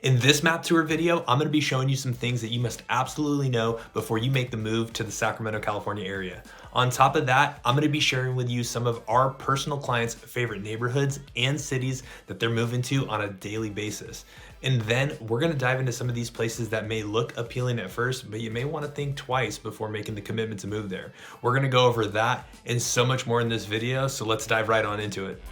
In this map tour video, I'm gonna be showing you some things that you must absolutely know before you make the move to the Sacramento, California area. On top of that, I'm gonna be sharing with you some of our personal clients' favorite neighborhoods and cities that they're moving to on a daily basis. And then we're gonna dive into some of these places that may look appealing at first, but you may wanna think twice before making the commitment to move there. We're gonna go over that and so much more in this video, so let's dive right on into it.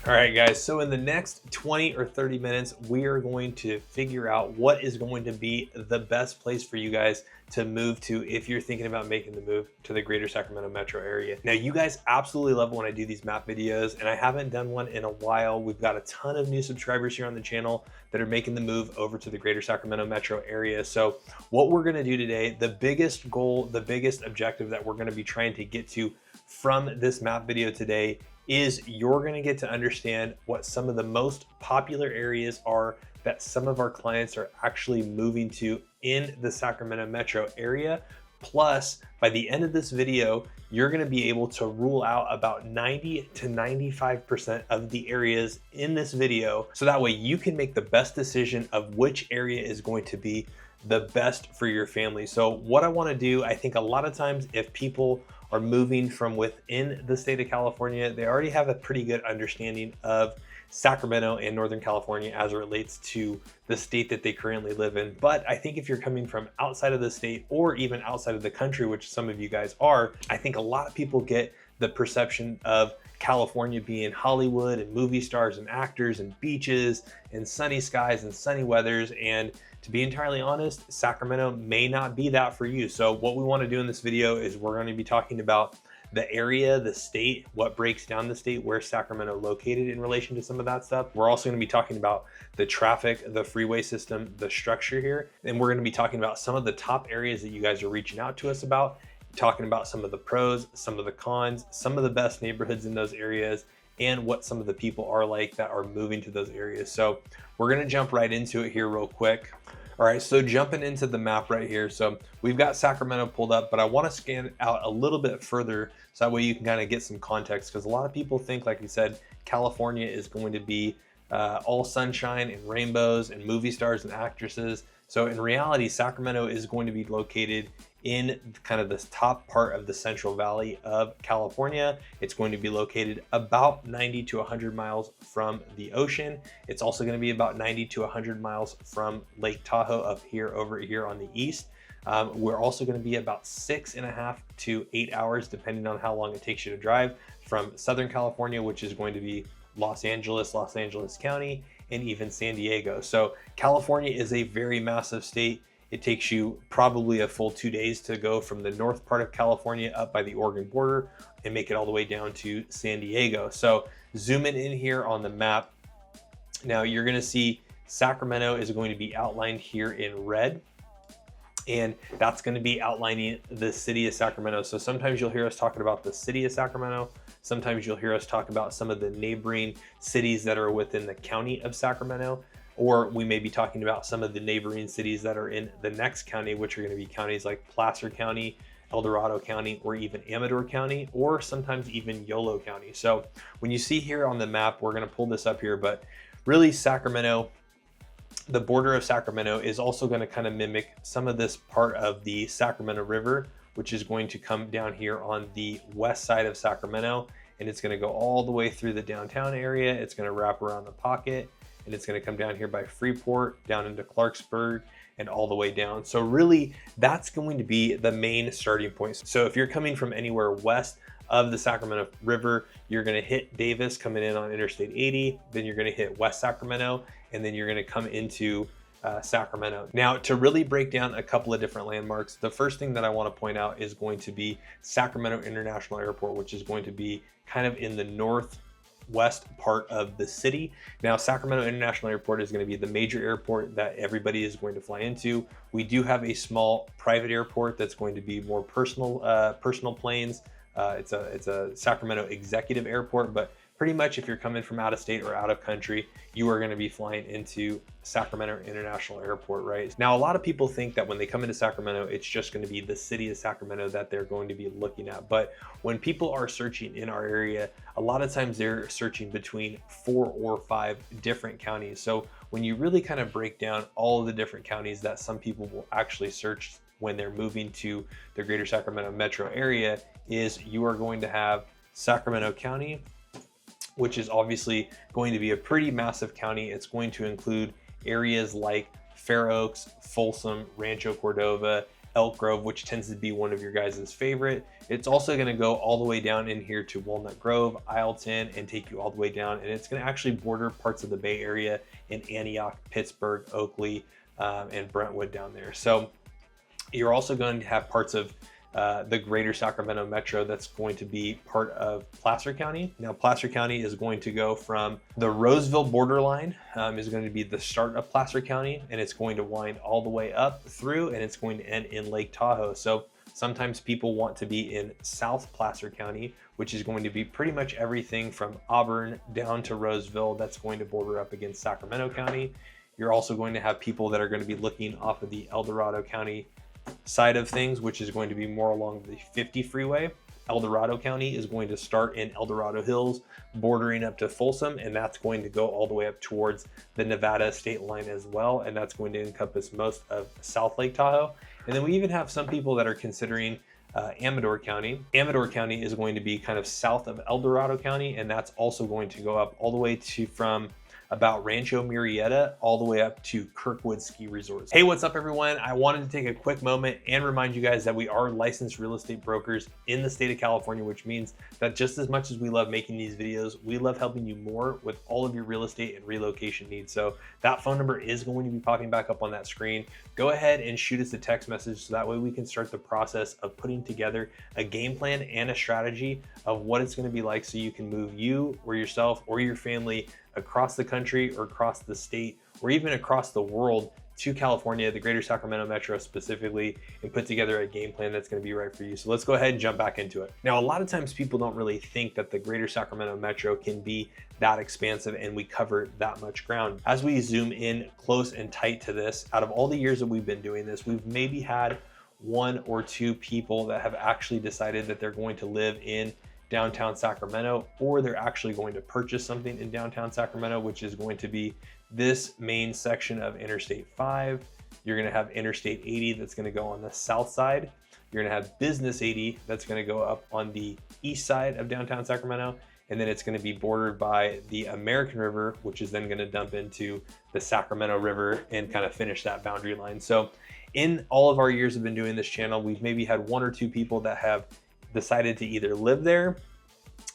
All right, guys, so in the next 20 or 30 minutes, we are going to figure out what is going to be the best place for you guys to move to if you're thinking about making the move to the greater Sacramento metro area. Now, you guys absolutely love when I do these map videos, and I haven't done one in a while. We've got a ton of new subscribers here on the channel that are making the move over to the greater Sacramento metro area. So what we're gonna do today, the biggest goal, the biggest objective that we're gonna be trying to get to from this map video today is you're going to get to understand what some of the most popular areas are that some of our clients are actually moving to in the Sacramento metro area. Plus, by the end of this video, you're going to be able to rule out about 90 to 95% of the areas in this video. So that way you can make the best decision of which area is going to be the best for your family. So what I want to do, I think a lot of times if people are moving from within the state of California, they already have a pretty good understanding of Sacramento and Northern California as it relates to the state that they currently live in. But I think if you're coming from outside of the state or even outside of the country, which some of you guys are, I think a lot of people get the perception of California being Hollywood and movie stars and actors and beaches and sunny skies and sunny weathers. And to be entirely honest, Sacramento may not be that for you. So what we want to do in this video is we're going to be talking about the area, the state, what breaks down the state, where Sacramento located in relation to some of that stuff. We're also going to be talking about the traffic, the freeway system, the structure here. And we're going to be talking about some of the top areas that you guys are reaching out to us about, talking about some of the pros, some of the cons, some of the best neighborhoods in those areas, and what some of the people are like that are moving to those areas. So we're going to jump right into it here real quick. All right, so jumping into the map right here. So we've got Sacramento pulled up, but I want to scan out a little bit further so that way you can kind of get some context, because a lot of people think, like we said, California is going to be all sunshine and rainbows and movie stars and actresses. So in reality, Sacramento is going to be located in kind of this top part of the Central Valley of California. It's going to be located about 90 to 100 miles from the ocean. It's also going to be about 90 to 100 miles from Lake Tahoe up here over here on the east. We're also going to be about 6.5 to 8 hours, depending on how long it takes you to drive from Southern California, which is going to be Los Angeles County, and even San Diego. So California is a very massive state. It takes you probably a full 2 days to go from the north part of California up by the Oregon border and make it all the way down to San Diego. So zooming in here on the map, now you're going to see Sacramento is going to be outlined here in red, and that's going to be outlining the city of Sacramento. So sometimes you'll hear us talking about the city of Sacramento. Sometimes you'll hear us talk about some of the neighboring cities that are within the county of Sacramento. Or we may be talking about some of the neighboring cities that are in the next county, which are going to be counties like Placer County, El Dorado County, or even Amador County, or sometimes even Yolo County. So when you see here on the map, we're going to pull this up here, but really Sacramento, the border of Sacramento is also going to kind of mimic some of this part of the Sacramento River, which is going to come down here on the west side of Sacramento. And it's going to go all the way through the downtown area. It's going to wrap around the pocket, and it's going to come down here by Freeport, down into Clarksburg, and all the way down. So really, that's going to be the main starting point. So if you're coming from anywhere west of the Sacramento River, you're going to hit Davis coming in on Interstate 80, then you're going to hit West Sacramento, and then you're going to come into Sacramento. Now, to really break down a couple of different landmarks, the first thing that I want to point out is going to be Sacramento International Airport, which is going to be kind of in the northwest part of the city. Now, Sacramento International Airport is going to be the major airport that everybody is going to fly into. We do have a small private airport that's going to be more personal planes. It's a Sacramento executive airport, but pretty much if you're coming from out of state or out of country, you are going to be flying into Sacramento International Airport, right? Now, a lot of people think that when they come into Sacramento, it's just going to be the city of Sacramento that they're going to be looking at. But when people are searching in our area, a lot of times they're searching between 4 or 5 different counties. So when you really kind of break down all of the different counties that some people will actually search when they're moving to the greater Sacramento metro area, is you are going to have Sacramento County, which is obviously going to be a pretty massive county. It's going to include areas like Fair Oaks, Folsom, Rancho Cordova, Elk Grove, which tends to be one of your guys' favorite. It's also going to go all the way down in here to Walnut Grove, Isleton, and take you all the way down. And it's going to actually border parts of the Bay Area in Antioch, Pittsburgh, Oakley, and Brentwood down there. So you're also going to have parts of the greater Sacramento Metro that's going to be part of Placer County. Now, Placer County is going to go from the Roseville borderline, is going to be the start of Placer County, and it's going to wind all the way up through, and it's going to end in Lake Tahoe. So sometimes people want to be in South Placer County, which is going to be pretty much everything from Auburn down to Roseville. That's going to border up against Sacramento County. You're also going to have people that are going to be looking off of the El Dorado County side of things, which is going to be more along the 50 freeway. El Dorado County is going to start in El Dorado Hills, bordering up to Folsom, and that's going to go all the way up towards the Nevada state line as well, and that's going to encompass most of South Lake Tahoe. And then we even have some people that are considering Amador County. Amador County is going to be kind of south of El Dorado County, and that's also going to go up all the way to from about Rancho Murrieta all the way up to Kirkwood Ski Resorts. Hey, what's up everyone? I wanted to take a quick moment and remind you guys that we are licensed real estate brokers in the state of California, which means that just as much as we love making these videos, we love helping you more with all of your real estate and relocation needs. So that phone number is going to be popping back up on that screen. Go ahead and shoot us a text message so that way we can start the process of putting together a game plan and a strategy of what it's going to be like so you can move you or yourself or your family across the country or across the state or even across the world to California, the greater Sacramento Metro specifically, and put together a game plan that's going to be right for you. So let's go ahead and jump back into it. Now, a lot of times people don't really think that the greater Sacramento Metro can be that expansive and we cover that much ground. As we zoom in close and tight to this, out of all the years that we've been doing this, we've maybe had 1 or 2 people that have actually decided that they're going to live in downtown Sacramento, or they're actually going to purchase something in downtown Sacramento, which is going to be this main section of Interstate 5. You're going to have Interstate 80 that's going to go on the south side. You're going to have Business 80 that's going to go up on the east side of downtown Sacramento. And then it's going to be bordered by the American River, which is then going to dump into the Sacramento River and kind of finish that boundary line. So in all of our years of been doing this channel, we've maybe had 1 or 2 people that have decided to either live there,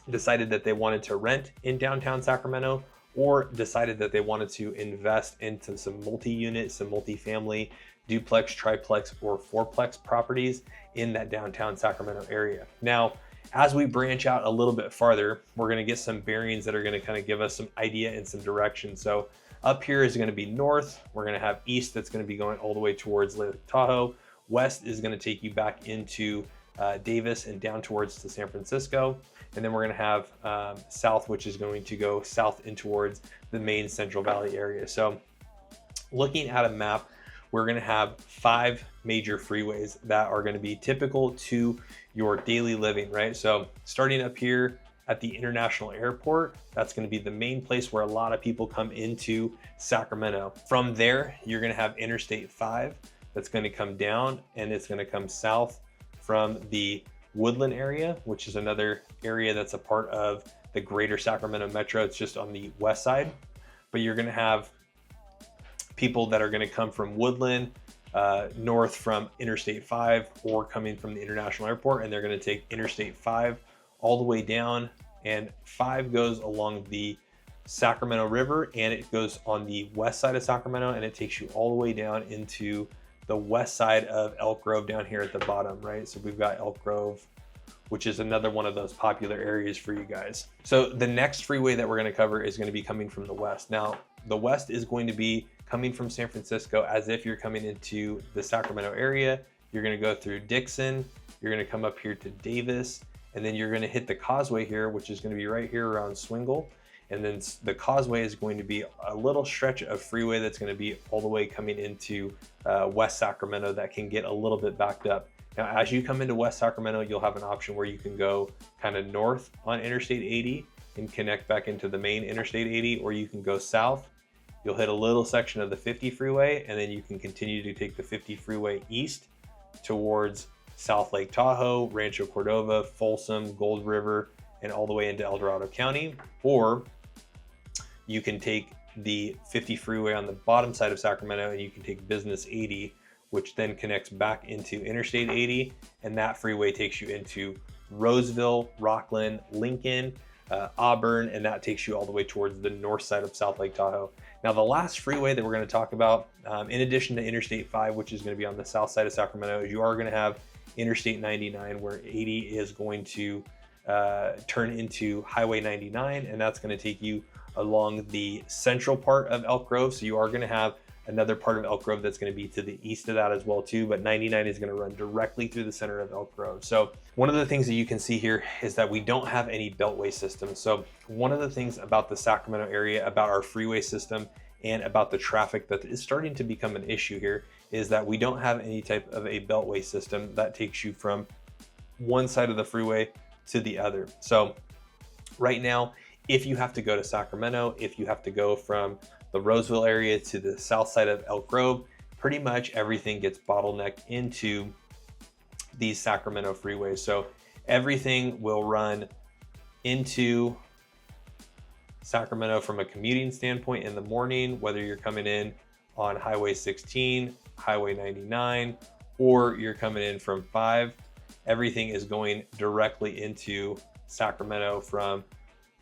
decided that they wanted to rent in downtown Sacramento, or decided that they wanted to invest into some multi-unit, some multi-family, duplex, triplex, or fourplex properties in that downtown Sacramento area. Now, as we branch out a little bit farther, we're going to get some bearings that are going to kind of give us some idea and some direction. So up here is going to be north. We're going to have east that's going to be going all the way towards Lake Tahoe. West is going to take you back into Davis and down towards to San Francisco. And then we're going to have south, which is going to go south in towards the main Central Valley area. So looking at a map, we're going to have 5 major freeways that are going to be typical to your daily living, right? So starting up here at the International Airport, that's going to be the main place where a lot of people come into Sacramento. From there, you're going to have Interstate 5 that's going to come down, and it's going to come south from the Woodland area, which is another area that's a part of the greater Sacramento Metro. It's just on the west side, but you're going to have people that are going to come from Woodland, north from Interstate 5, or coming from the International Airport, and they're going to take Interstate 5 all the way down, and 5 goes along the Sacramento River, and it goes on the west side of Sacramento, and it takes you all the way down into the west side of Elk Grove down here at the bottom, right? So we've got Elk Grove, which is another one of those popular areas for you guys. So the next freeway that we're going to cover is going to be coming from the west. Now, the west is going to be coming from San Francisco as if you're coming into the Sacramento area. You're going to go through Dixon, you're going to come up here to Davis, and then you're going to hit the causeway here, which is going to be right here around Swingle. And then the causeway is going to be a little stretch of freeway that's going to be all the way coming into West Sacramento that can get a little bit backed up. Now, as you come into West Sacramento, you'll have an option where you can go kind of north on Interstate 80 and connect back into the main Interstate 80, or you can go south. You'll hit a little section of the 50 freeway, and then you can continue to take the 50 freeway east towards South Lake Tahoe, Rancho Cordova, Folsom, Gold River, and all the way into El Dorado County. Or you can take the 50 freeway on the bottom side of Sacramento, and you can take Business 80, which then connects back into Interstate 80, and that freeway takes you into Roseville, Rockland, Lincoln, Auburn, and that takes you all the way towards the north side of South Lake Tahoe. Now, the last freeway that we're going to talk about, in addition to Interstate 5, which is going to be on the south side of Sacramento, is you are going to have Interstate 99, where 80 is going to turn into Highway 99, and that's going to take you along the central part of Elk Grove. So you are going to have another part of Elk Grove that's going to be to the east of that as well too, but 99 is going to run directly through the center of Elk Grove. So one of the things that you can see here is that we don't have any beltway system. So one of the things about the Sacramento area, about our freeway system, and about the traffic that is starting to become an issue here is that we don't have any type of a beltway system that takes you from one side of the freeway to the other. So right now, if you have to go to Sacramento, if you have to go from the Roseville area to the south side of Elk Grove, pretty much everything gets bottlenecked into these Sacramento freeways. So everything will run into Sacramento from a commuting standpoint in the morning, whether you're coming in on Highway 16, Highway 99, or you're coming in from 5. Everything is going directly into Sacramento from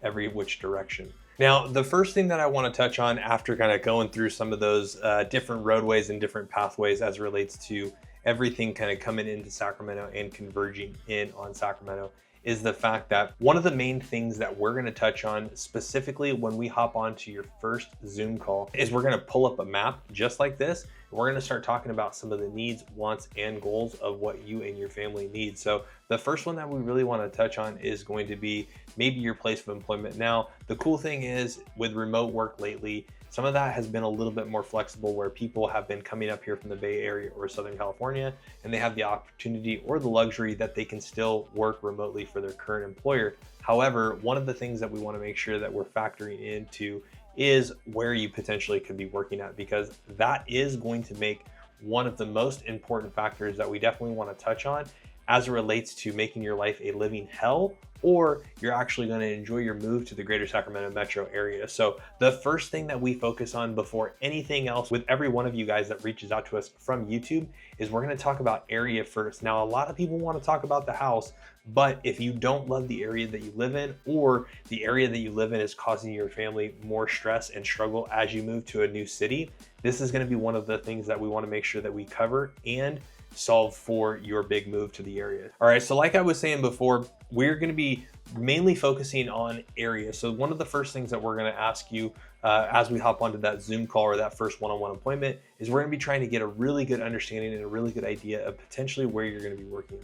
every which direction. Now, the first thing that I want to touch on after kind of going through some of those different roadways and different pathways as it relates to everything kind of coming into Sacramento and converging in on Sacramento is the fact that one of the main things that we're going to touch on specifically when we hop onto your first Zoom call is we're going to pull up a map just like this. We're going to start talking about some of the needs, wants, and goals of what you and your family need. So the first one that we really want to touch on is going to be maybe your place of employment. Now, the cool thing is with remote work lately, some of that has been a little bit more flexible where people have been coming up here from the Bay Area or Southern California, and they have the opportunity or the luxury that they can still work remotely for their current employer. However, one of the things that we want to make sure that we're factoring into is where you potentially could be working at, because that is going to make one of the most important factors that we definitely want to touch on as it relates to making your life a living hell, or you're actually going to enjoy your move to the greater Sacramento Metro area. So the first thing that we focus on before anything else with every one of you guys that reaches out to us from YouTube is we're going to talk about area first. Now, a lot of people want to talk about the house, but if you don't love the area that you live in, or the area that you live in is causing your family more stress and struggle as you move to a new city, this is going to be one of the things that we want to make sure that we cover and solve for your big move to the area. All right, so like I was saying before, we're going to be mainly focusing on area. So one of the first things that we're going to ask you as we hop onto that Zoom call or that first one-on-one appointment is we're going to be trying to get a really good understanding and a really good idea of potentially where you're going to be working.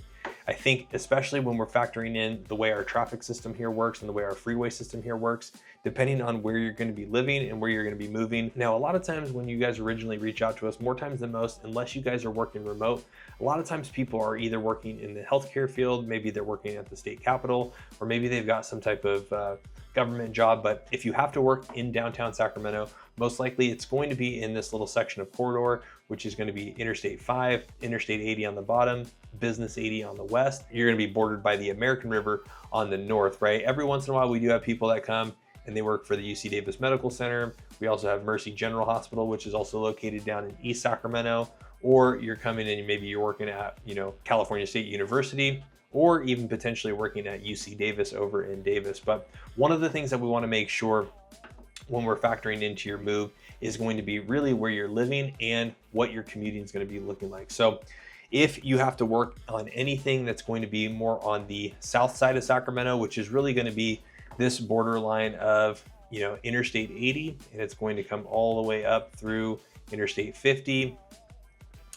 I think especially when we're factoring in the way our traffic system here works and the way our freeway system here works, depending on where you're going to be living and where you're going to be moving. Now, a lot of times when you guys originally reach out to us, more times than most, unless you guys are working remote, a lot of times people are either working in the healthcare field, maybe they're working at the state capitol, or maybe they've got some type of government job. But if you have to work in downtown Sacramento, most likely it's going to be in this little section of corridor, which is going to be Interstate 5, Interstate 80 on the bottom, Business 80 on the west. You're going to be bordered by the American River on the north, right? Every once in a while, we do have people that come and they work for the UC Davis Medical Center. We also have Mercy General Hospital, which is also located down in East Sacramento. Or you're coming in and maybe you're working at, California State University, or even potentially working at UC Davis over in Davis. But one of the things that we want to make sure when we're factoring into your move is going to be really where you're living and what your commuting is going to be looking like. So if you have to work on anything that's going to be more on the south side of Sacramento, which is really going to be this borderline of, Interstate 80, and it's going to come all the way up through Interstate 50,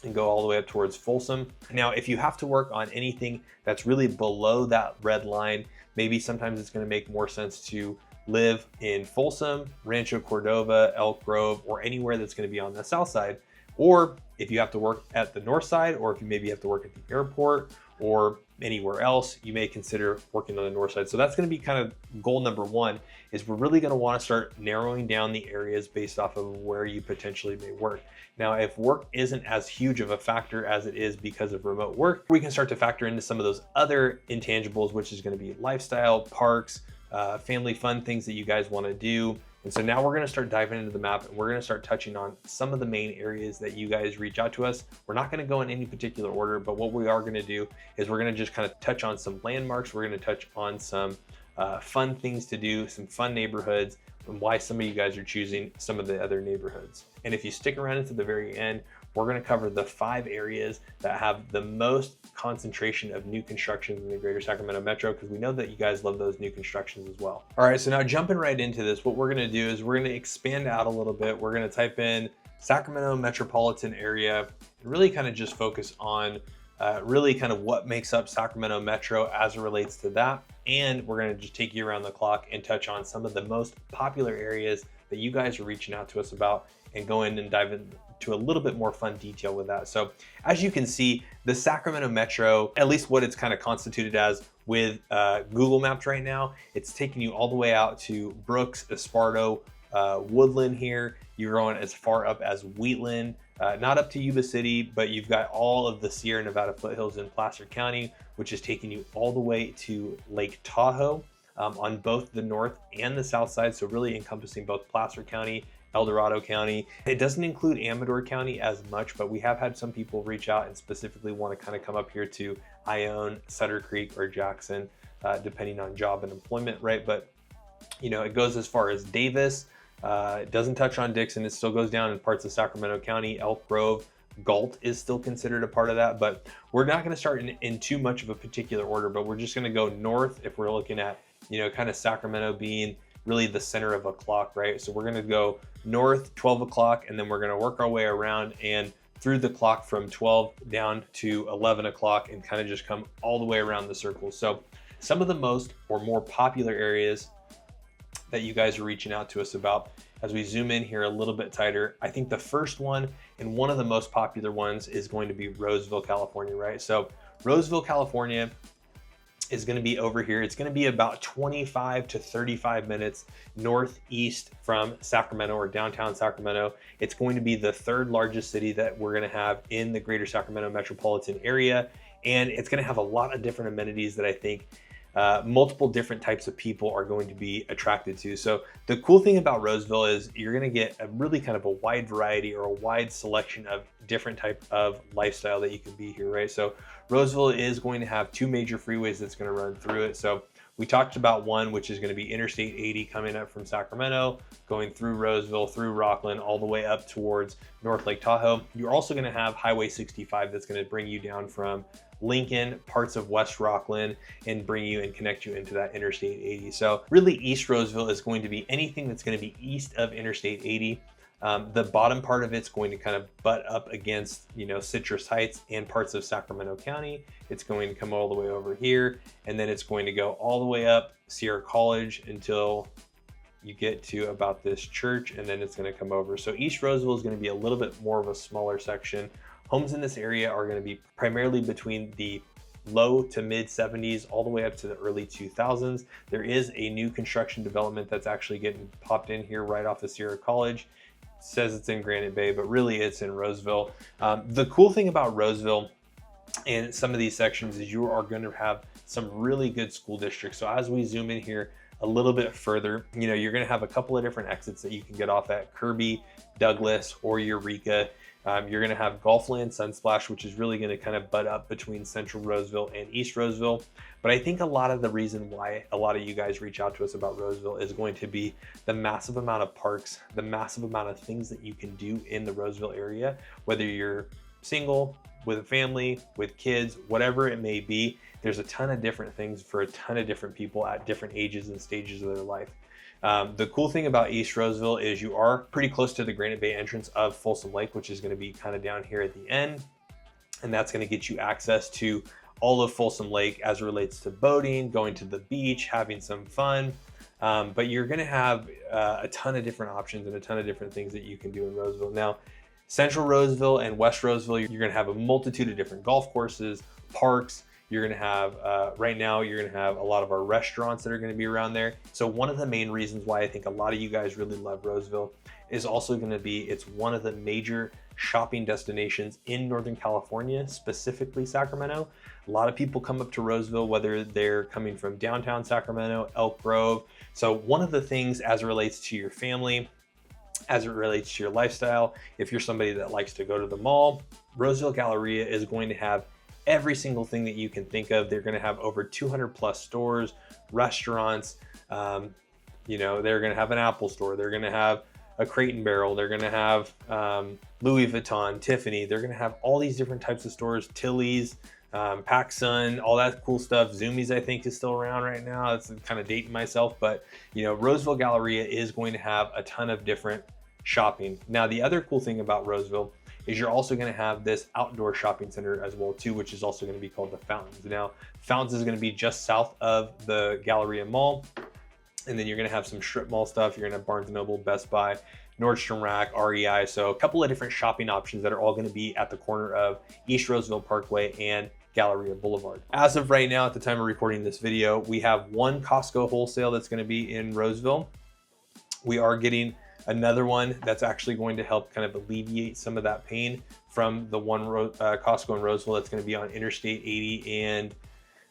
and go all the way up towards Folsom. Now, if you have to work on anything that's really below that red line, maybe sometimes it's going to make more sense to live in Folsom, Rancho Cordova, Elk Grove, or anywhere that's going to be on the south side. Or if you have to work at the north side, or if you maybe have to work at the airport or anywhere else, you may consider working on the north side. So that's going to be kind of goal number one, is we're really going to want to start narrowing down the areas based off of where you potentially may work. Now, if work isn't as huge of a factor as it is because of remote work, we can start to factor into some of those other intangibles, which is going to be lifestyle, parks, family fun things that you guys want to do. And so now we're going to start diving into the map, and we're going to start touching on some of the main areas that you guys reach out to us. We're not going to go in any particular order, but what we are going to do is we're going to just kind of touch on some landmarks. We're going to touch on some fun things to do, some fun neighborhoods, and why some of you guys are choosing some of the other neighborhoods. And if you stick around until the very end, we're going to cover the 5 areas that have the most concentration of new constructions in the greater Sacramento Metro, because we know that you guys love those new constructions as well. All right, so now jumping right into this, what we're going to do is we're going to expand out a little bit. We're going to type in Sacramento metropolitan area and really kind of just focus on really kind of what makes up Sacramento Metro as it relates to that. And we're going to just take you around the clock and touch on some of the most popular areas that you guys are reaching out to us about, and go in and dive into a little bit more fun detail with that. So as you can see, the Sacramento Metro, at least what it's kind of constituted as with Google Maps right now, it's taking you all the way out to Brooks, Esparto, Woodland here. You're going as far up as Wheatland, not up to Yuba City, but you've got all of the Sierra Nevada foothills in Placer County, which is taking you all the way to Lake Tahoe on both the north and the south side. So really encompassing both Placer County, El Dorado County. It doesn't include Amador County as much, but we have had some people reach out and specifically want to kind of come up here to Ione, Sutter Creek, or Jackson, depending on job and employment, right? But you know, it goes as far as Davis. It doesn't touch on Dixon. It still goes down in parts of Sacramento County. Elk Grove, Galt is still considered a part of that, but we're not going to start in too much of a particular order, but we're just going to go north if we're looking at, you know, kind of Sacramento being really the center of a clock, right? So we're going to go north 12 o'clock, and then we're going to work our way around and through the clock from 12 down to 11 o'clock and kind of just come all the way around the circle. So some of the most or more popular areas that you guys are reaching out to us about, as we zoom in here a little bit tighter, I think the first one and one of the most popular ones is going to be Roseville, California, right? So Roseville, California is going to be over here. It's going to be about 25 to 35 minutes northeast from Sacramento, or downtown Sacramento. It's going to be the 3rd largest city that we're going to have in the greater Sacramento metropolitan area. And it's going to have a lot of different amenities that I think multiple different types of people are going to be attracted to. So the cool thing about Roseville is you're going to get a really kind of a wide variety or a wide selection of different type of lifestyle that you can be here, right? So Roseville is going to have 2 major freeways that's going to run through it. So we talked about one, which is going to be Interstate 80 coming up from Sacramento, going through Roseville, through Rockland, all the way up towards North Lake Tahoe. You're also going to have Highway 65 that's going to bring you down from Lincoln, parts of West Rockland, and bring you and connect you into that Interstate 80. So really East Roseville is going to be anything that's going to be east of Interstate 80. The bottom part of it's going to kind of butt up against, you know, Citrus Heights and parts of Sacramento County. It's going to come all the way over here, and then it's going to go all the way up Sierra College until you get to about this church, and then it's going to come over. So East Roseville is going to be a little bit more of a smaller section. Homes in this area are going to be primarily between the low to mid 70s all the way up to the early 2000s. There is a new construction development that's actually getting popped in here right off of Sierra College. It says it's in Granite Bay, but really it's in Roseville. The cool thing about Roseville and some of these sections is you are going to have some really good school districts. So as we zoom in here a little bit further, you know, you're going to have a couple of different exits that you can get off at: Kirby, Douglas, or Eureka. You're going to have Gulfland, Sunsplash, which is really going to kind of butt up between Central Roseville and East Roseville. But I think a lot of the reason why a lot of you guys reach out to us about Roseville is going to be the massive amount of parks, the massive amount of things that you can do in the Roseville area, whether you're single, with a family, with kids, whatever it may be. There's a ton of different things for a ton of different people at different ages and stages of their life. The cool thing about East Roseville is you are pretty close to the Granite Bay entrance of Folsom Lake, which is going to be kind of down here at the end. And that's going to get you access to all of Folsom Lake as it relates to boating, going to the beach, having some fun. But you're going to have a ton of different options and a ton of different things that you can do in Roseville. Now, Central Roseville and West Roseville, you're going to have a multitude of different golf courses, parks. You're going to have, right now, you're going to have a lot of our restaurants that are going to be around there. So one of the main reasons why I think a lot of you guys really love Roseville is also going to be, it's one of the major shopping destinations in Northern California, specifically Sacramento. A lot of people come up to Roseville, whether they're coming from downtown Sacramento, Elk Grove. So one of the things as it relates to your family, as it relates to your lifestyle, if you're somebody that likes to go to the mall, Roseville Galleria is going to have every single thing that you can think of. They're going to have over 200 plus stores, restaurants. You know, they're going to have an Apple store. They're going to have a Crate and Barrel. They're going to have Louis Vuitton, Tiffany. They're going to have all these different types of stores, Tilly's, PacSun, all that cool stuff. Zoomies, I think, is still around right now. It's kind of dating myself, but you know, Roseville Galleria is going to have a ton of different shopping. Now, the other cool thing about Roseville is you're also going to have this outdoor shopping center as well too, which is also going to be called the Fountains. Now, Fountains is going to be just south of the Galleria Mall. And then you're going to have some strip mall stuff. You're going to have Barnes & Noble, Best Buy, Nordstrom Rack, REI. So a couple of different shopping options that are all going to be at the corner of East Roseville Parkway and Galleria Boulevard. As of right now, at the time of recording this video, we have one Costco wholesale that's going to be in Roseville. We are getting another one that's actually going to help kind of alleviate some of that pain from the one Costco in Roseville that's going to be on Interstate 80 and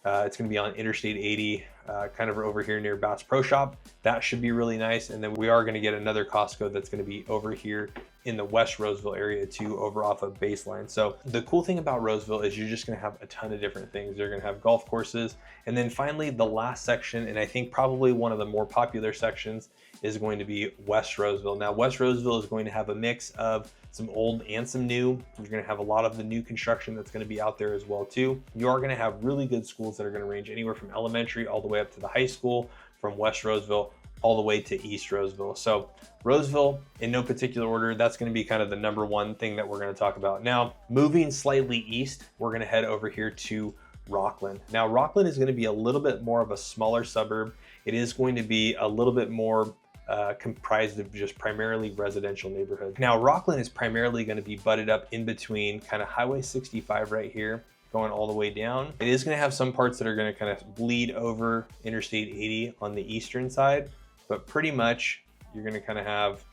it's going to be on Interstate 80, kind of over here near Bass Pro Shop. That should be really nice. And then we are going to get another Costco that's going to be over here in the West Roseville area too, over off of Baseline. So the cool thing about Roseville is you're just going to have a ton of different things. They're going to have golf courses. And then finally, the last section, and I think probably one of the more popular sections, is going to be West Roseville. Now, West Roseville is going to have a mix of some old and some new. You're going to have a lot of the new construction that's going to be out there as well too. You are going to have really good schools that are going to range anywhere from elementary all the way up to the high school, from West Roseville all the way to East Roseville. So Roseville, in no particular order, that's going to be kind of the number one thing that we're going to talk about. Now, moving slightly east, we're going to head over here to Rockland. Now, Rockland is going to be a little bit more of a smaller suburb. It is going to be a little bit more comprised of just primarily residential neighborhoods. Now, Rockland is primarily going to be butted up in between kind of Highway 65 right here, going all the way down. It is going to have some parts that are going to kind of bleed over Interstate 80 on the eastern side, but pretty much you're going to kind of have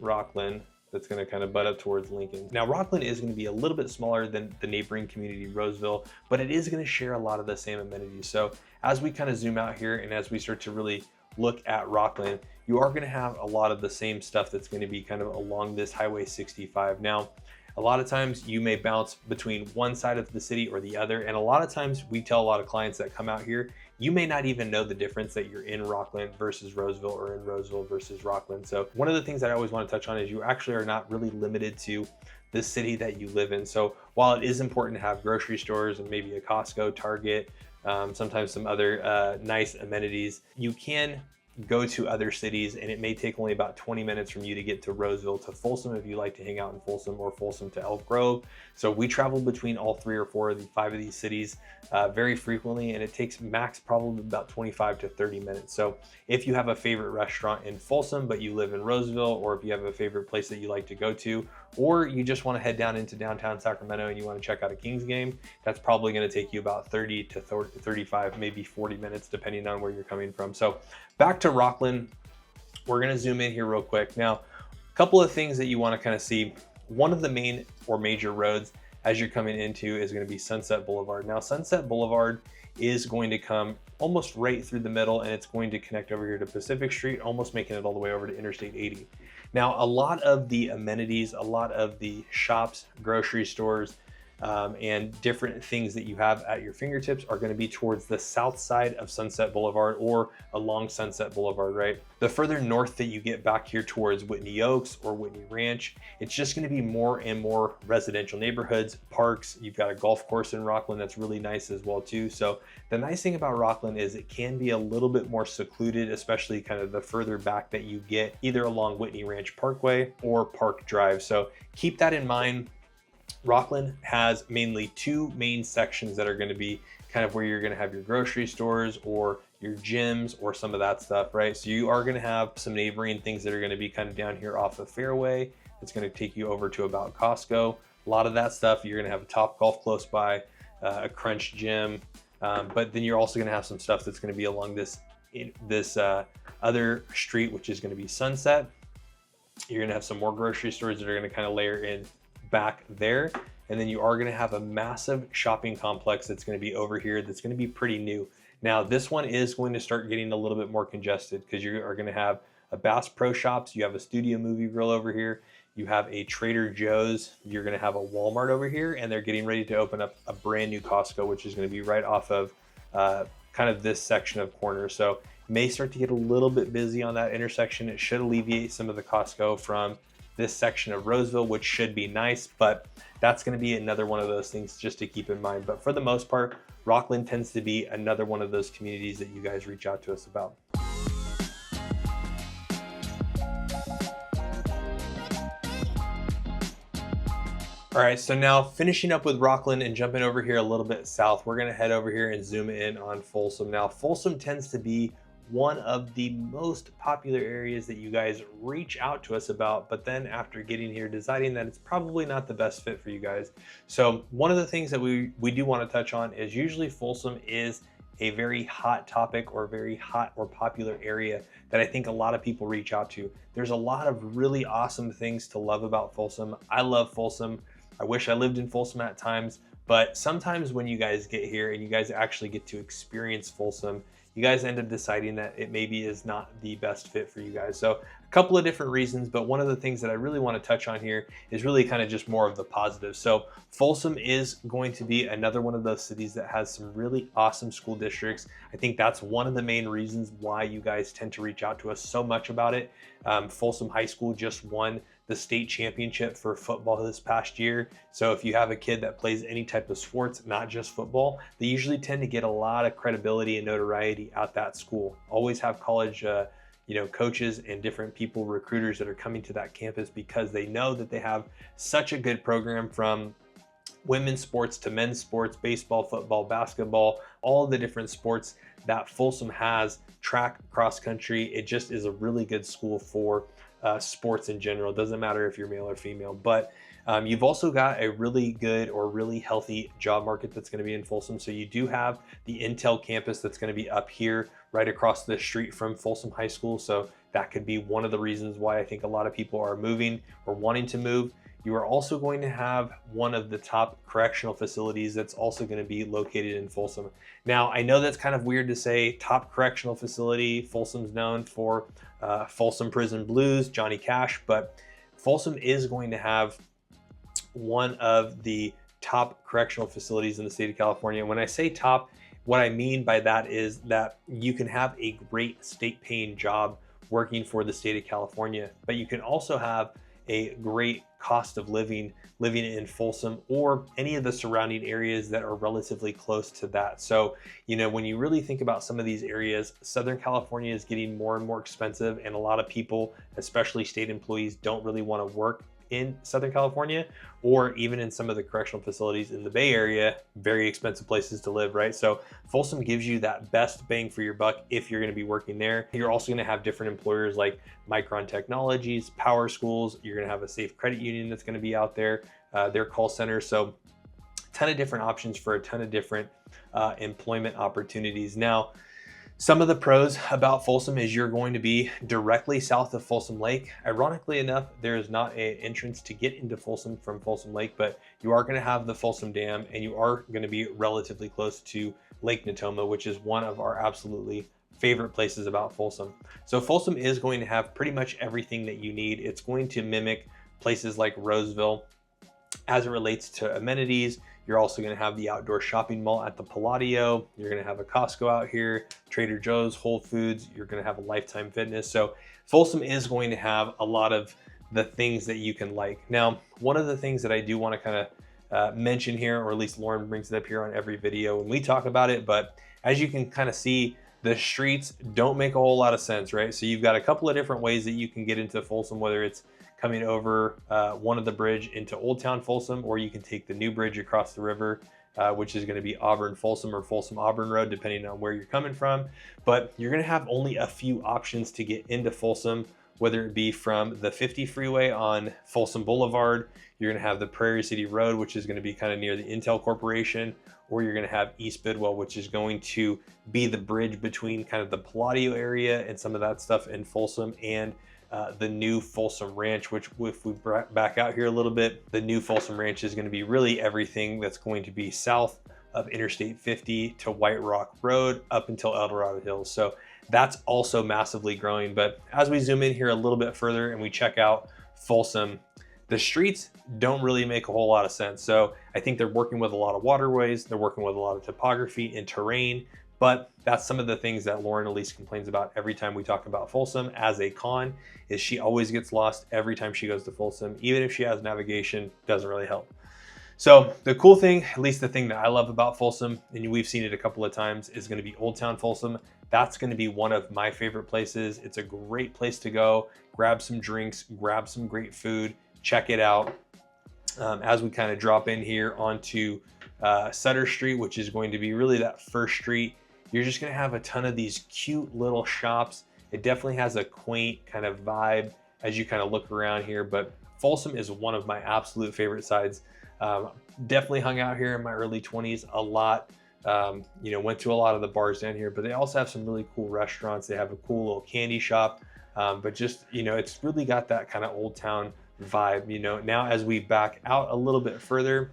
Rockland that's going to kind of butt up towards Lincoln. Now, Rockland is going to be a little bit smaller than the neighboring community, Roseville, but it is going to share a lot of the same amenities. So as we kind of zoom out here and as we start to really look at Rockland, you are going to have a lot of the same stuff that's going to be kind of along this Highway 65. Now, a lot of times you may bounce between one side of the city or the other. And a lot of times we tell a lot of clients that come out here, you may not even know the difference that you're in Rockland versus Roseville or in Roseville versus Rockland. So one of the things that I always want to touch on is you actually are not really limited to the city that you live in. So while it is important to have grocery stores and maybe a Costco, Target, sometimes some other nice amenities, you can go to other cities, and it may take only about 20 minutes from you to get to Roseville to Folsom if you like to hang out in Folsom, or Folsom to Elk Grove. So we travel between all 3 or 4 of the 5 of these cities very frequently, and it takes max probably about 25 to 30 minutes. So if you have a favorite restaurant in Folsom but you live in Roseville, or if you have a favorite place that you like to go to, or you just want to head down into downtown Sacramento and you want to check out a Kings game, that's probably going to take you about 30 to 35, maybe 40 minutes depending on where you're coming from. So back to Rockland, we're going to zoom in here real quick. Now, a couple of things that you want to kind of see. One of the main or major roads as you're coming into is going to be Sunset Boulevard. Now, Sunset Boulevard is going to come almost right through the middle, and it's going to connect over here to Pacific Street, almost making it all the way over to Interstate 80. Now, a lot of the amenities, a lot of the shops, grocery stores, and different things that you have at your fingertips are going to be towards the south side of Sunset Boulevard or along Sunset Boulevard, right? The further north that you get back here towards Whitney Oaks or Whitney Ranch, it's just going to be more and more residential neighborhoods, parks. You've got a golf course in Rockland that's really nice as well too. So the nice thing about Rockland is it can be a little bit more secluded, especially kind of the further back that you get, either along Whitney Ranch Parkway or Park Drive. So keep that in mind. Rockland has mainly two main sections that are going to be kind of where you're going to have your grocery stores or your gyms or some of that stuff, right? So you are going to have some neighboring things that are going to be kind of down here off of Fairway. It's going to take you over to about Costco. A lot of that stuff, you're going to have a Top Golf close by, a Crunch Gym, but then you're also going to have some stuff that's going to be along this other street, which is going to be Sunset. You're going to have some more grocery stores that are going to kind of layer in back there, and then you are going to have a massive shopping complex that's going to be over here that's going to be pretty new. Now this one is going to start getting a little bit more congested because you are going to have a Bass Pro Shops, you have a Studio Movie Grill over here, you have a Trader Joe's, you're going to have a Walmart over here, and they're getting ready to open up a brand new Costco, which is going to be right off of kind of this section of corner. So may start to get a little bit busy on that intersection. It should alleviate some of the Costco from this section of Roseville, which should be nice, but that's going to be another one of those things just to keep in mind. But for the most part, Rockland tends to be another one of those communities that you guys reach out to us about. All right, so now finishing up with Rockland and jumping over here a little bit south, we're going to head over here and zoom in on Folsom. Now, Folsom tends to be one of the most popular areas that you guys reach out to us about, but then after getting here, deciding that it's probably not the best fit for you guys. So one of the things that we do want to touch on is usually Folsom is a very hot topic or very hot or popular area that I think a lot of people reach out to. There's a lot of really awesome things to love about Folsom. I love Folsom. I wish I lived in Folsom at times, but sometimes when you guys get here and you guys actually get to experience Folsom, you guys end up deciding that it maybe is not the best fit for you guys. So a couple of different reasons, but one of the things that I really want to touch on here is really kind of just more of the positive. So Folsom is going to be another one of those cities that has some really awesome school districts. I think that's one of the main reasons why you guys tend to reach out to us so much about it. Folsom High School just won the state championship for football this past year. So if you have a kid that plays any type of sports, not just football, they usually tend to get a lot of credibility and notoriety at that school. Always have college coaches and different people, recruiters that are coming to that campus because they know that they have such a good program, from women's sports to men's sports, baseball, football, basketball, all of the different sports that Folsom has, track, cross country. It just is a really good school for sports in general. It doesn't matter if you're male or female, but you've also got a really good or really healthy job market that's going to be in Folsom. So you do have the Intel campus that's going to be up here right across the street from Folsom High School. So that could be one of the reasons why I think a lot of people are moving or wanting to move. You are also going to have one of the top correctional facilities that's also going to be located in Folsom. Now, I know that's kind of weird to say top correctional facility. Folsom's known for Folsom Prison Blues, Johnny Cash, but Folsom is going to have one of the top correctional facilities in the state of California. When I say top, what I mean by that is that you can have a great state paying job working for the state of California, but you can also have a great cost of living in Folsom or any of the surrounding areas that are relatively close to that. So, when you really think about some of these areas, Southern California is getting more and more expensive, and a lot of people, especially state employees, don't really want to work in Southern California, or even in some of the correctional facilities in the Bay Area, very expensive places to live, right? So Folsom gives you that best bang for your buck if you're going to be working there. You're also going to have different employers like Micron Technologies, Power Schools. You're going to have a Safe Credit Union that's going to be out there, their call center. So a ton of different options for a ton of different employment opportunities. Now, some of the pros about Folsom is you're going to be directly south of Folsom Lake. Ironically enough, there is not an entrance to get into Folsom from Folsom Lake, but you are going to have the Folsom Dam, and you are going to be relatively close to Lake Natoma, which is one of our absolutely favorite places about Folsom. So Folsom is going to have pretty much everything that you need. It's going to mimic places like Roseville As it relates to amenities, you're also going to have the outdoor shopping mall at the Palladio. You're going to have a Costco out here, Trader Joe's, Whole Foods. You're going to have a Lifetime Fitness. So Folsom is going to have a lot of the things that you can like. Now, one of the things that I do want to kind of mention here, or at least Lauren brings it up here on every video when we talk about it, but as you can kind of see, the streets don't make a whole lot of sense, right? So you've got a couple of different ways that you can get into Folsom, whether it's coming over one of the bridge into Old Town Folsom, or you can take the new bridge across the river, which is going to be Auburn Folsom or Folsom Auburn Road, depending on where you're coming from. But you're going to have only a few options to get into Folsom, whether it be from the 50 freeway on Folsom Boulevard. You're going to have the Prairie City Road, which is going to be kind of near the Intel Corporation, or you're going to have East Bidwell, which is going to be the bridge between kind of the Palladio area and some of that stuff in Folsom, and the new Folsom Ranch, which if we back out here a little bit, the new Folsom Ranch is going to be really everything that's going to be south of Interstate 50 to White Rock Road up until El Dorado Hills. So that's also massively growing. But as we zoom in here a little bit further and we check out Folsom, the streets don't really make a whole lot of sense. So I think they're working with a lot of waterways, they're working with a lot of topography and terrain, but that's some of the things that Lauren Elise complains about every time we talk about Folsom as a con, is she always gets lost every time she goes to Folsom. Even if she has navigation, doesn't really help. So the cool thing, at least the thing that I love about Folsom, and we've seen it a couple of times, is going to be Old Town Folsom. That's going to be one of my favorite places. It's a great place to go, grab some drinks, grab some great food, check it out. As we kind of drop in here onto Sutter Street, which is going to be really that first street, you're just going to have a ton of these cute little shops. It definitely has a quaint kind of vibe as you kind of look around here, but Folsom is one of my absolute favorite sides. Definitely hung out here in my early 20s a lot. You know, went to a lot of the bars down here, but they also have some really cool restaurants. They have a cool little candy shop, but just, you know, it's really got that kind of old town vibe. You know, now as we back out a little bit further,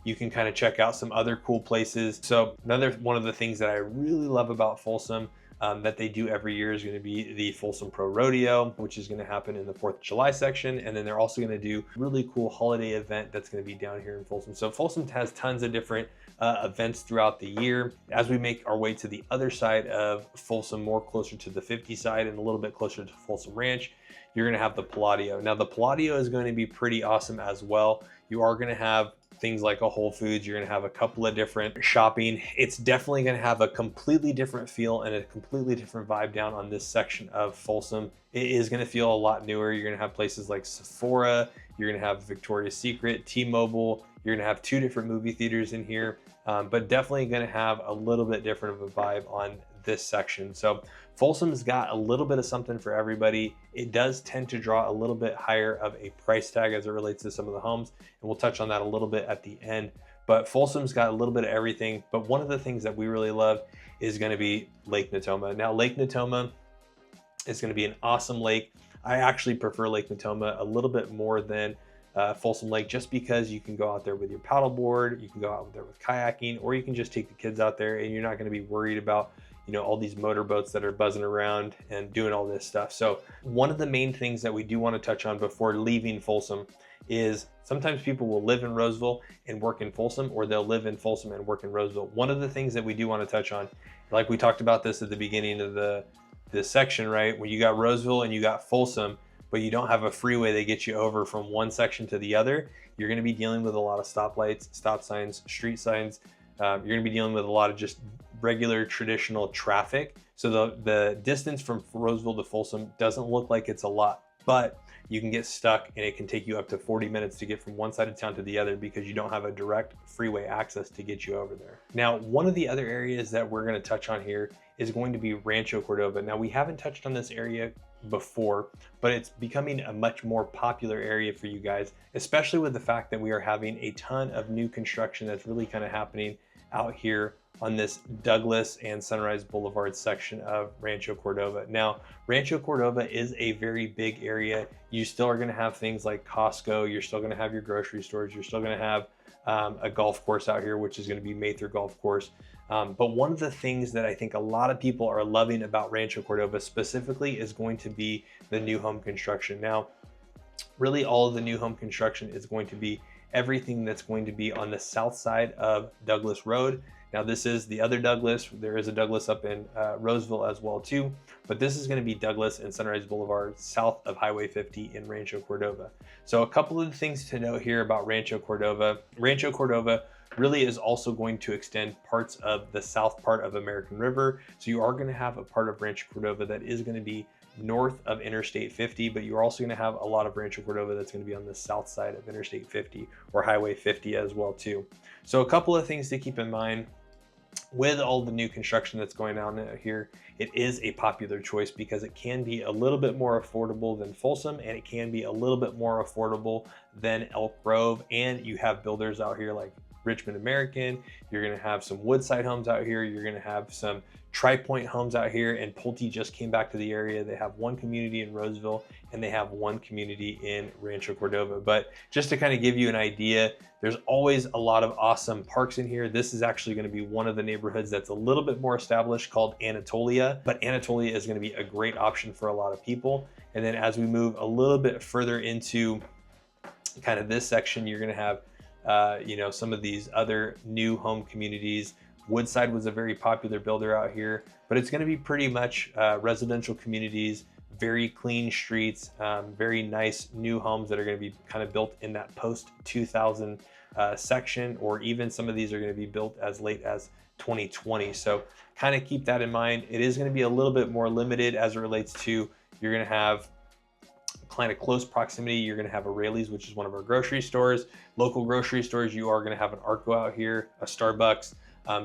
you can kind of check out some other cool places. So another one of the things that I really love about Folsom that they do every year is going to be the Folsom Pro Rodeo, which is going to happen in the 4th of July section. And then they're also going to do a really cool holiday event that's going to be down here in Folsom. So Folsom has tons of different events throughout the year. As we make our way to the other side of Folsom, more closer to the 50 side and a little bit closer to Folsom Ranch, you're going to have the Palladio. Now the Palladio is going to be pretty awesome as well. You are going to have things like a Whole Foods. You're going to have a couple of different shopping. It's definitely going to have a completely different feel and a completely different vibe down on this section of Folsom. It is going to feel a lot newer. You're going to have places like Sephora. You're going to have Victoria's Secret, T-Mobile. You're going to have 2 different movie theaters in here, but definitely going to have a little bit different of a vibe on this section. So Folsom's got a little bit of something for everybody. It does tend to draw a little bit higher of a price tag as it relates to some of the homes, and we'll touch on that a little bit at the end. But Folsom's got a little bit of everything, but one of the things that we really love is going to be Lake Natoma. Now Lake Natoma is going to be an awesome lake. I actually prefer Lake Natoma a little bit more than Folsom Lake, just because you can go out there with your paddleboard, you can go out there with kayaking, or you can just take the kids out there and you're not going to be worried about, you know, all these motorboats that are buzzing around and doing all this stuff. So one of the main things that we do want to touch on before leaving Folsom is sometimes people will live in Roseville and work in Folsom, or they'll live in Folsom and work in Roseville. One of the things that we do want to touch on, like we talked about this at the beginning of this section, right? When you got Roseville and you got Folsom, but you don't have a freeway that gets you over from one section to the other, you're going to be dealing with a lot of stoplights, stop signs, street signs. You're going to be dealing with a lot of just regular traditional traffic. So the distance from Roseville to Folsom doesn't look like it's a lot, but you can get stuck and it can take you up to 40 minutes to get from one side of town to the other because you don't have a direct freeway access to get you over there. Now, one of the other areas that we're going to touch on here is going to be Rancho Cordova. Now, we haven't touched on this area before, but it's becoming a much more popular area for you guys, especially with the fact that we are having a ton of new construction that's really kind of happening out here on this Douglas and Sunrise Boulevard section of Rancho Cordova. Now, Rancho Cordova is a very big area. You still are going to have things like Costco. You're still going to have your grocery stores. You're still going to have a golf course out here, which is going to be Mather Golf Course. But one of the things that I think a lot of people are loving about Rancho Cordova specifically is going to be the new home construction. Now, really all of the new home construction is going to be everything that's going to be on the south side of Douglas Road. Now this is the other Douglas. There is a Douglas up in Roseville as well too, but this is going to be Douglas and Sunrise Boulevard south of Highway 50 in Rancho Cordova. So a couple of things to note here about Rancho Cordova. Rancho Cordova really is also going to extend parts of the south part of American River. So you are going to have a part of Rancho Cordova that is going to be north of Interstate 50, but you're also going to have a lot of Rancho Cordova that's going to be on the south side of Interstate 50 or Highway 50 as well too. So a couple of things to keep in mind with all the new construction that's going on here. It is a popular choice because it can be a little bit more affordable than Folsom, and it can be a little bit more affordable than Elk Grove. And you have builders out here like Richmond American. You're going to have some Woodside homes out here. You're going to have some Tri-Point homes out here, and Pulte just came back to the area. They have one community in Roseville and they have one community in Rancho Cordova. But just to kind of give you an idea, there's always a lot of awesome parks in here. This is actually going to be one of the neighborhoods that's a little bit more established, called Anatolia, but Anatolia is going to be a great option for a lot of people. And then as we move a little bit further into kind of this section, you're going to have you know, some of these other new home communities. Woodside was a very popular builder out here, but it's going to be pretty much residential communities, very clean streets, very nice new homes that are going to be kind of built in that post 2000 section, or even some of these are going to be built as late as 2020. So kind of keep that in mind. It is going to be a little bit more limited as it relates to, you're going to have kind of close proximity. You're going to have a Raley's, which is one of our grocery stores, local grocery stores. You are going to have an Arco out here, a Starbucks.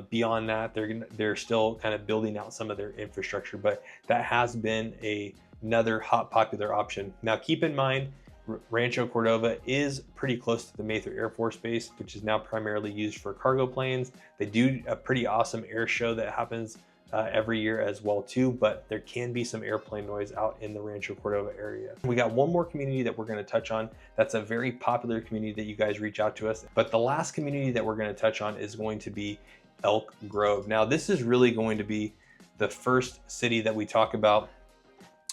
Beyond that, they're still kind of building out some of their infrastructure, but that has been another hot popular option. Now keep in mind, Rancho Cordova is pretty close to the Mather Air Force Base, which is now primarily used for cargo planes. They do a pretty awesome air show that happens every year as well too, but there can be some airplane noise out in the Rancho Cordova area. We got one more community that we're going to touch on. That's a very popular community that you guys reach out to us. But the last community that we're going to touch on is going to be Elk Grove. Now this is really going to be the first city that we talk about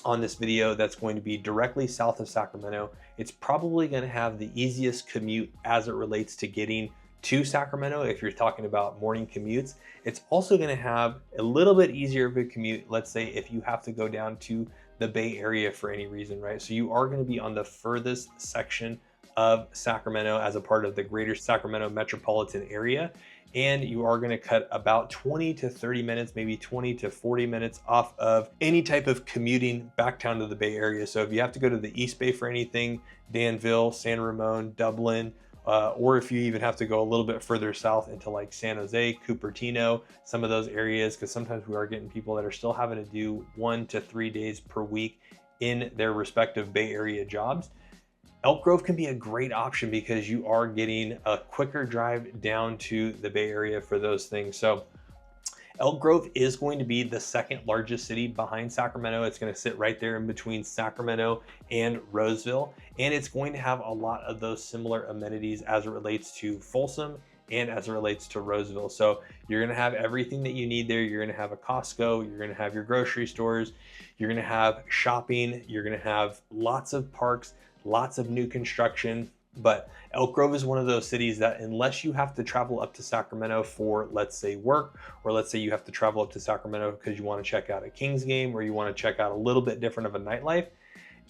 on this video that's going to be directly south of Sacramento. It's probably going to have the easiest commute as it relates to getting to Sacramento if you're talking about morning commutes. It's also going to have a little bit easier of a commute, let's say if you have to go down to the Bay Area for any reason, right? So you are going to be on the furthest section of Sacramento as a part of the greater Sacramento metropolitan area, and you are going to cut about 20 to 30 minutes, maybe 20 to 40 minutes off of any type of commuting back down to the Bay Area. So if you have to go to the East Bay for anything, Danville, San Ramon, Dublin, or if you even have to go a little bit further south into like San Jose, Cupertino, some of those areas, because sometimes we are getting people that are still having to do 1 to 3 days per week in their respective Bay Area jobs. Elk Grove can be a great option because you are getting a quicker drive down to the Bay Area for those things. So Elk Grove is going to be the second largest city behind Sacramento. It's going to sit right there in between Sacramento and Roseville, and it's going to have a lot of those similar amenities as it relates to Folsom and as it relates to Roseville. So you're going to have everything that you need there. You're going to have a Costco, you're going to have your grocery stores, you're going to have shopping, you're going to have lots of parks, lots of new construction. But Elk Grove is one of those cities that unless you have to travel up to Sacramento for, let's say, work, or let's say you have to travel up to Sacramento because you want to check out a Kings game or you want to check out a little bit different of a nightlife,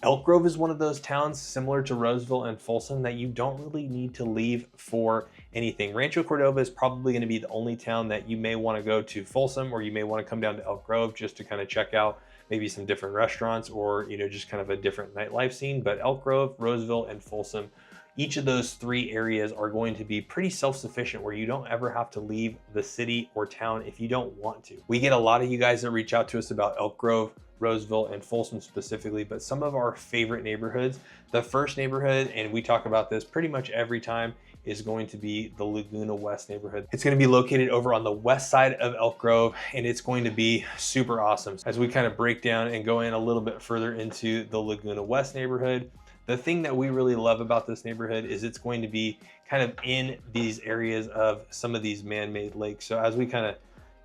Elk Grove is one of those towns similar to Roseville and Folsom that you don't really need to leave for anything. Rancho Cordova is probably going to be the only town that you may want to go to Folsom, or you may want to come down to Elk Grove just to kind of check out maybe some different restaurants or, you know, just kind of a different nightlife scene. But Elk Grove, Roseville, and Folsom, each of those three areas are going to be pretty self-sufficient where you don't ever have to leave the city or town if you don't want to. We get a lot of you guys that reach out to us about Elk Grove, Roseville, and Folsom specifically, but some of our favorite neighborhoods. The first neighborhood, and we talk about this pretty much every time, is going to be the Laguna West neighborhood. It's going to be located over on the west side of Elk Grove, and it's going to be super awesome. As we kind of break down and go in a little bit further into the Laguna West neighborhood, the thing that we really love about this neighborhood is it's going to be kind of in these areas of some of these man-made lakes. So as we kind of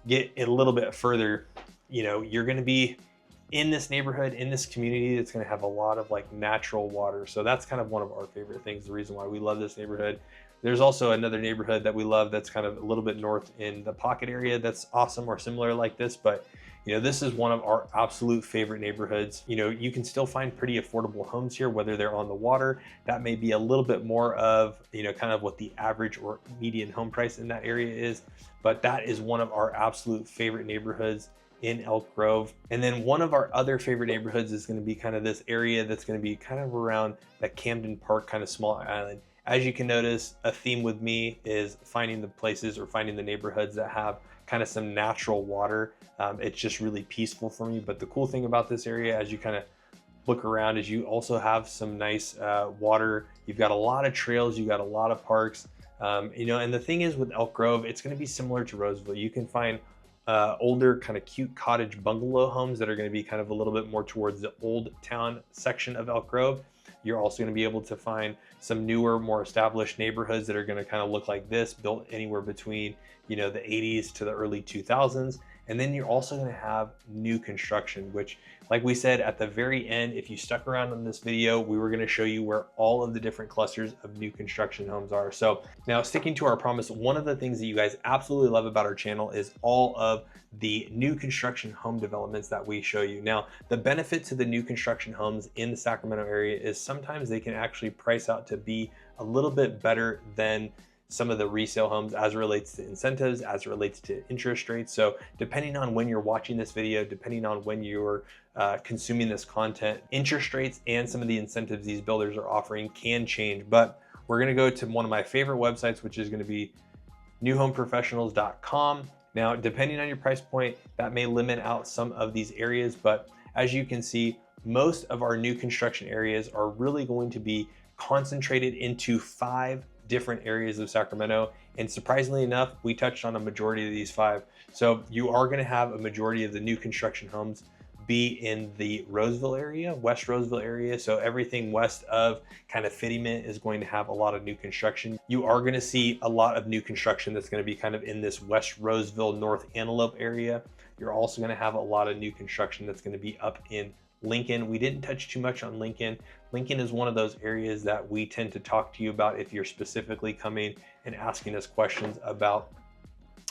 get a little bit further, you know, you're going to be in this neighborhood, in this community, it's going to have a lot of like natural water. So that's kind of one of our favorite things, the reason why we love this neighborhood. There's also another neighborhood that we love that's kind of a little bit north in the Pocket area that's awesome or similar like this, but this is one of our absolute favorite neighborhoods. You can still find pretty affordable homes here, whether they're on the water. That may be a little bit more of, kind of what the average or median home price in that area is, but that is one of our absolute favorite neighborhoods in Elk Grove. And then one of our other favorite neighborhoods is going to be kind of this area that's going to be kind of around that Camden Park kind of small island. As you can notice, a theme with me is finding the places or finding the neighborhoods that have kind of some natural water. It's just really peaceful for me. But the cool thing about this area, as you kind of look around, is you also have some nice water. You've got a lot of trails, you've got a lot of parks. And the thing is with Elk Grove, it's going to be similar to Roseville. You can find older kind of cute cottage bungalow homes that are going to be kind of a little bit more towards the old town section of Elk Grove. You're also going to be able to find some newer, more established neighborhoods that are going to kind of look like this, built anywhere between, the 80s to the early 2000s. And then you're also going to have new construction, which, like we said at the very end, if you stuck around in this video, we were going to show you where all of the different clusters of new construction homes are. So now, sticking to our promise, one of the things that you guys absolutely love about our channel is all of the new construction home developments that we show you. Now, the benefit to the new construction homes in the Sacramento area is sometimes they can actually price out to be a little bit better than some of the resale homes as it relates to incentives, as it relates to interest rates. So depending on when you're watching this video, depending on when you're consuming this content, interest rates and some of the incentives these builders are offering can change. But we're going to go to one of my favorite websites, which is going to be newhomeprofessionals.com. Now, depending on your price point, that may limit out some of these areas, but as you can see, most of our new construction areas are really going to be concentrated into 5 different areas of Sacramento. And surprisingly enough, we touched on a majority of these 5. So you are going to have a majority of the new construction homes be in the Roseville area, West Roseville area. So everything west of kind of Fittyman is going to have a lot of new construction. You are going to see a lot of new construction that's going to be kind of in this West Roseville, North Antelope area. You're also going to have a lot of new construction that's going to be up in Lincoln. We didn't touch too much on Lincoln. Lincoln is one of those areas that we tend to talk to you about if you're specifically coming and asking us questions about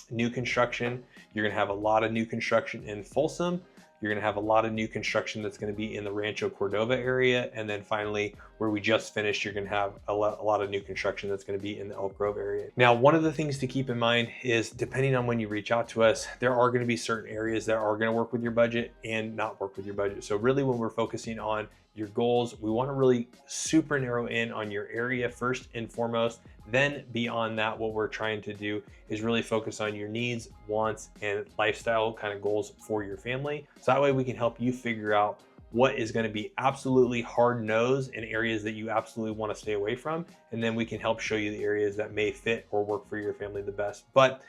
new construction. You're going to have a lot of new construction in Folsom. You're going to have a lot of new construction that's going to be in the Rancho Cordova area. And then finally, where we just finished, you're going to have a lot of new construction that's going to be in the Elk Grove area. Now, one of the things to keep in mind is depending on when you reach out to us, there are going to be certain areas that are going to work with your budget and not work with your budget. So really, when we're focusing on your goals, we want to really super narrow in on your area first and foremost. Then beyond that, what we're trying to do is really focus on your needs, wants, and lifestyle kind of goals for your family. So that way we can help you figure out what is going to be absolutely hard nosed and areas that you absolutely want to stay away from. And then we can help show you the areas that may fit or work for your family the best. But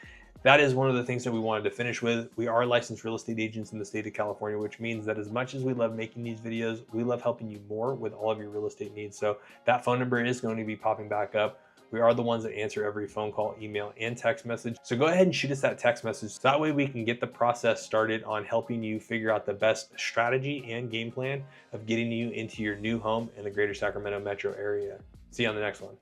that is one of the things that we wanted to finish with. We are licensed real estate agents in the state of California, which means that as much as we love making these videos, we love helping you more with all of your real estate needs. So that phone number is going to be popping back up. We are the ones that answer every phone call, email, and text message. So go ahead and shoot us that text message. So that way we can get the process started on helping you figure out the best strategy and game plan of getting you into your new home in the greater Sacramento metro area. See you on the next one.